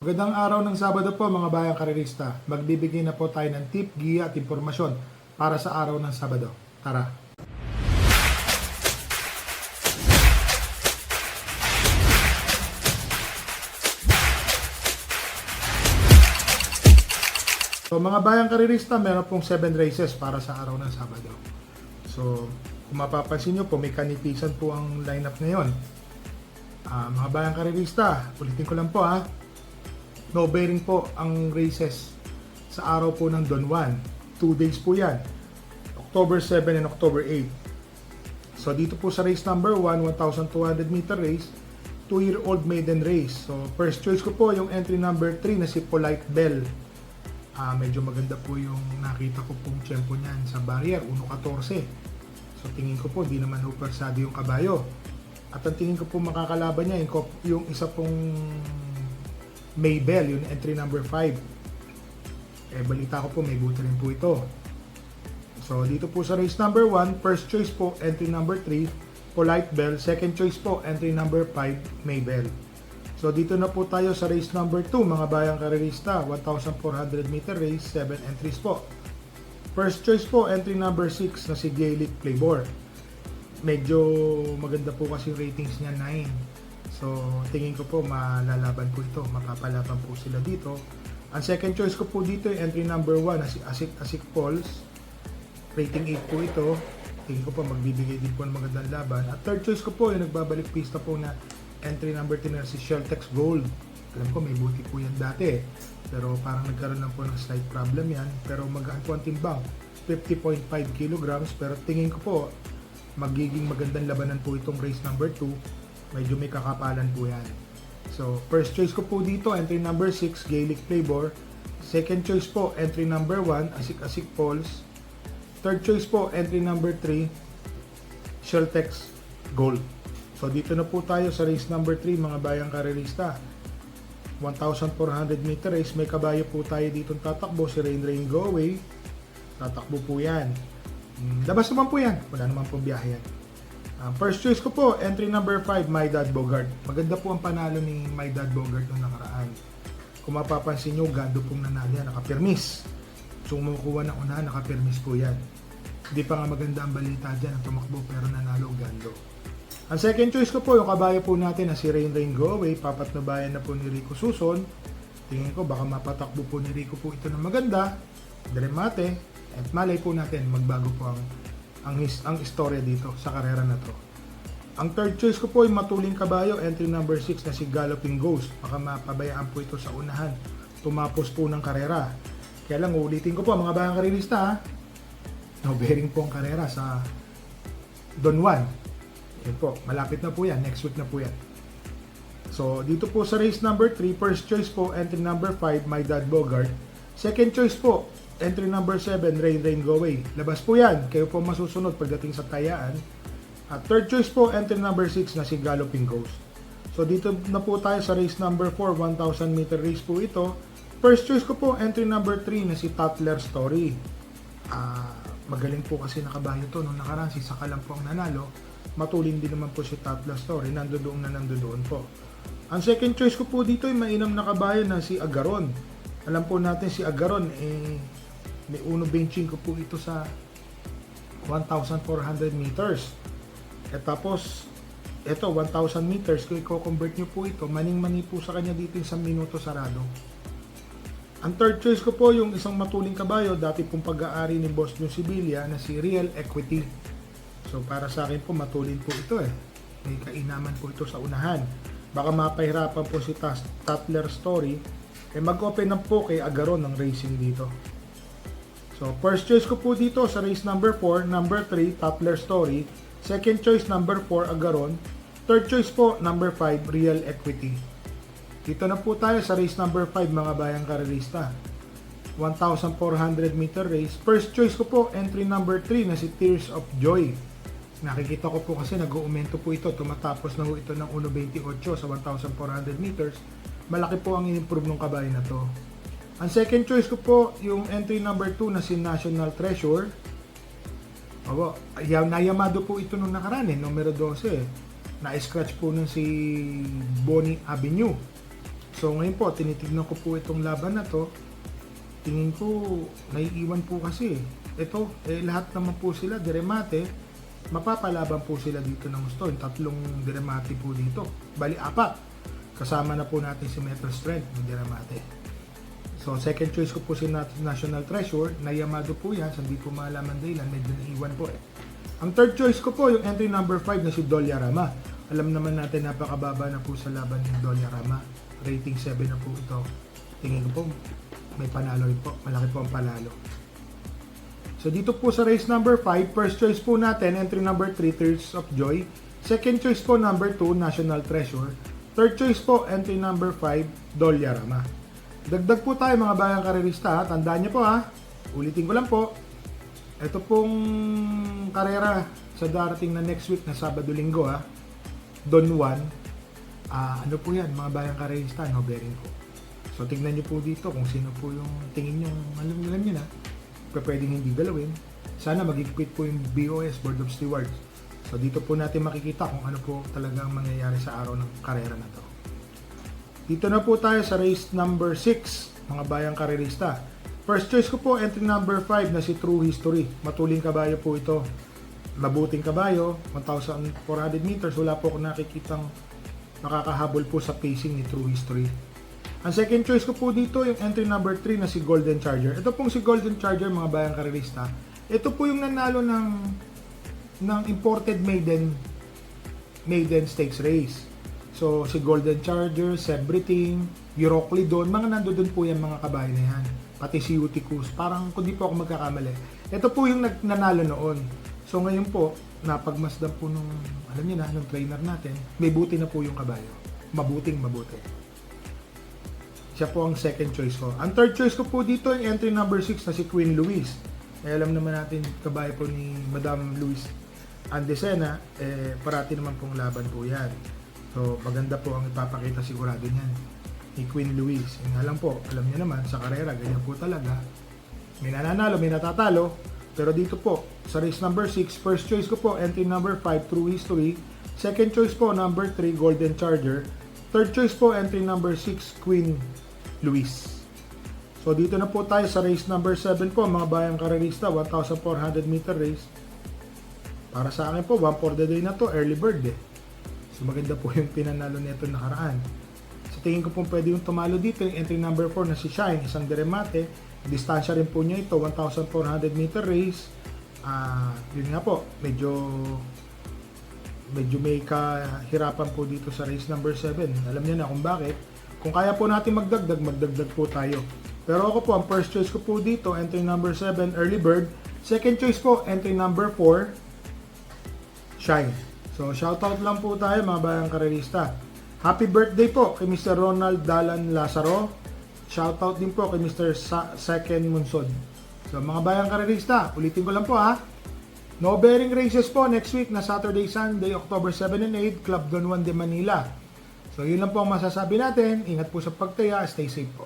Magandang araw ng Sabado po mga bayang karerista. Magbibigay na po tayo ng tip, giya at impormasyon para sa araw ng Sabado. Tara! So mga bayang karerista, meron pong 7 races para sa araw ng Sabado. So kung mapapansin nyo po, may kanipisan po ang lineup ngayon. Mga bayang karerista, ulitin ko lang po no bearing po ang races sa araw po ng Don Juan. 2 days po yan. October 7 and October 8. So dito po sa race number 1, 1,200 meter race, 2-year-old maiden race. So first choice ko po yung entry number 3 na si Polite Bell. Medyo maganda po yung nakita ko pong tempo niyan sa barrier, 1.14. So tingin ko po, di naman ho persado yung kabayo. At ang tingin ko po makakalaban niya yung isa pong Maybell, yung entry number 5. Balita ko po may buti rin po ito. So dito po sa race number 1, first choice po entry number 3, Polite Bell. Second choice po entry number 5, Maybell. So dito na po tayo sa race number 2 mga bayang karerista, 1,400 meter race, 7 entries po. First choice po entry number 6 na si Gaelic Playboy. Medyo maganda po kasi ratings niya 9. So, tingin ko po malalaban po ito, mapapalaban po sila dito. Ang second choice ko po dito yung entry number 1 na si Asik Falls. Rating 8 po ito. Tingin ko po magbibigay din po ng magandang laban. At third choice ko po yung nagbabalik pista po na entry number 10 na si Sheltex Gold. Alam ko may buti po yan dati. Pero parang nagkaroon lang po ng slight problem yan. Pero magaan po ang timbang. 50.5 kilograms. Pero tingin ko po magiging magandang labanan po itong race number 2. Medyo may kakapalan po yan. So, first choice ko po dito, entry number 6, Gaelic Playboy. Second choice po, entry number 1, Asik Falls. Third choice po, entry number 3, Sheltex Gold. So, dito na po tayo sa race number 3, mga bayang karerista. 1,400 meter race. May kabayo po tayo dito tatakbo, si Rain Go Away. Tatakbo po yan. Labas naman po yan. Wala naman po biyahe yan. First choice ko po, entry number 5, My Dad Bogart. Maganda po ang panalo ni My Dad Bogart noong nakaraan. Kung mapapansin nyo, gando pong nanalo yan, nakapirmis. So, kumukuha ng unahan, nakapirmis po yan. Hindi pa nga maganda ang balita dyan, ang tumakbo, pero nanalo gando. Ang second choice ko po, yung kabayo po natin na si Rain Go Away, papatnubayan na po ni Rico Suson. Tingin ko, baka mapatakbo po ni Rico po ito ng maganda, dremate, at malay po natin, magbago po ang istorya dito sa karera na to. Ang third choice ko po ay matuling kabayo, entry number 6 na si Galloping Ghost. Baka mapabayaan po ito sa unahan. Tumapos po ng karera. Kaya lang ulitin ko po mga bayang karerista, no bearing po ang karera sa Don Juan. Yan po, malapit na po yan, next week na po yan. So dito po sa race number 3, first choice po entry number 5, My Dad Bogart. Second choice po entry number 7, Rain Go Away. Labas po yan. Kayo po masusunod pagdating sa tayaan. At third choice po, entry number 6 na si Galloping Ghost. So dito na po tayo sa race number 4, 1,000 meter race po ito. First choice ko po, entry number 3 na si Tatler Story. Magaling po kasi nakabayo to. Nung nakaraan, si Saka lang po ang nanalo. Matuling din naman po si Tatler Story. Nandoon po. Ang second choice ko po dito ay mainam na kabayo na si Agaron. Alam po natin si Agaron, may uno benching ko po ito sa 1,400 meters. At tapos, ito 1,000 meters, kung i-convert nyo po ito, maning-mani po sa kanya dito sa minuto sarado. Ang third choice ko po, yung isang matuling kabayo, dati pong pag-aari ni Boss Jun Sibilia na si Real Equity. So para sa akin po, matulin po ito May kainaman po ito sa unahan. Baka mapahirapan po si Tatler Story. Mag-open up po kay Agaron ng racing dito. So, first choice ko po dito sa race number 4, number 3, Tatler Story. Second choice, number 4, Agaron. Third choice po, number 5, Real Equity. Dito na po tayo sa race number 5, mga bayang karerista. 1,400 meter race. First choice ko po, entry number 3 na si Tears of Joy. Nakikita ko po kasi nag-uumento po ito. Tumatapos na po ito ng 1.28 sa 1,400 meters. Malaki po ang in-improve ng kabayo na to. Ang second choice ko po, yung entry number 2 na si National Treasure. Nayamado po ito nung nakaraan numero 12. Na-scratch po nun si Bonnie Avenue. So ngayon po, tinitignan ko po itong laban na to. Tingin ko, naiiwan po kasi. Ito, lahat naman po sila, diremate. Mapapalaban po sila dito ng gusto. Yung tatlong diremate po dito. Bali, 4. Kasama na po natin si Metal Strength ng diremate. So, second choice ko po si National Treasure. Na Yamado po yan. So, hindi ko malaman dahilan. Medyo naiiwan po Ang third choice ko po, yung entry number 5 na si Dolyarama. Alam naman natin, napakababa na po sa laban ng Dolyarama. Rating 7 na po ito. Tingin ko po, may panalo rin po. Malaki po ang panalo. So dito po sa race number 5, first choice po natin, entry number 3, Tears of Joy. Second choice po, number 2, National Treasure. Third choice po, entry number 5, Dolyarama. Dagdag po tayo mga bayang karerista. Tandaan niyo po Ulitin ko lang po. Ito pong karera sa darating na next week na Sabado-Linggo Don Juan. Ano po yan, mga bayang karerista, no bearing po. So, tignan nyo po dito kung sino po yung tingin nyo, alam nyo na, pwedeng hindi galawin. Sana magigpit po yung BOS, Board of Stewards. So, dito po natin makikita kung ano po talagang mangyayari sa araw ng karera na to. Dito na po tayo sa race number 6, mga bayang karerista. First choice ko po, entry number 5 na si True History. Matuling kabayo po ito. Mabuting kabayo, 1,400 meters. Wala po akong nakikitang makakahabol po sa pacing ni True History. Ang second choice ko po dito, yung entry number 3 na si Golden Charger. Ito pong si Golden Charger, mga bayang karerista. Ito po yung nanalo ng imported maiden stakes race. So, si Golden Charger, Sebriting, Euroclidon, mga nandoon po yung mga kabayo na yan. Pati si Uticus, parang kung di po ako magkakamali. Ito po yung nanalo noon. So, ngayon po, napagmasdan po nung, alam niyo na, nung trainer natin, may buti na po yung kabayo. Mabuting mabuti. Siya po ang second choice ko. Ang third choice ko po dito, yung entry number 6 na si Queen Louise. Alam naman natin, kabayo po ni Madam Louise Andesena, parati naman pong laban po yan. So, maganda po ang ipapakita sigurado niyan ni Queen Louise. Yung nga lang po, alam niyo naman, sa karera, ganyan po talaga. May nananalo, may natatalo. Pero dito po, sa race number 6, first choice ko po, entry number 5, True History. Second choice po, number 3, Golden Charger. Third choice po, entry number 6, Queen Louise. So dito na po tayo sa race number 7 po, mga bayang karerista, 1,400 meter race. Para sa akin po, 1 for the day na to, early bird So maganda po yung pinanalo nito nakaraan. Sa tingin ko po pwede yung tumalo dito, yung entry number 4 na si Shine, isang diremate. Distansya rin po niya ito, 1,400 meter race. Yun nga po, medyo may kahirapan po dito sa race number 7. Alam niyo na kung bakit. Kung kaya po natin magdagdag po tayo. Pero ako po, ang first choice ko po dito, entry number 7, Early Bird. Second choice po, entry number 4, Shine. So, shoutout lang po tayo mga bayang karerista. Happy birthday po kay Mr. Ronald Dalan Lazaro. Shoutout din po kay Mr. Second Munsod. So, mga bayang karerista, ulitin ko lang po No bearing races po next week na Saturday, Sunday, October 7 and 8, Club Don Juan de Manila. So, yun lang po ang masasabi natin. Ingat po sa pagtaya. Stay safe po.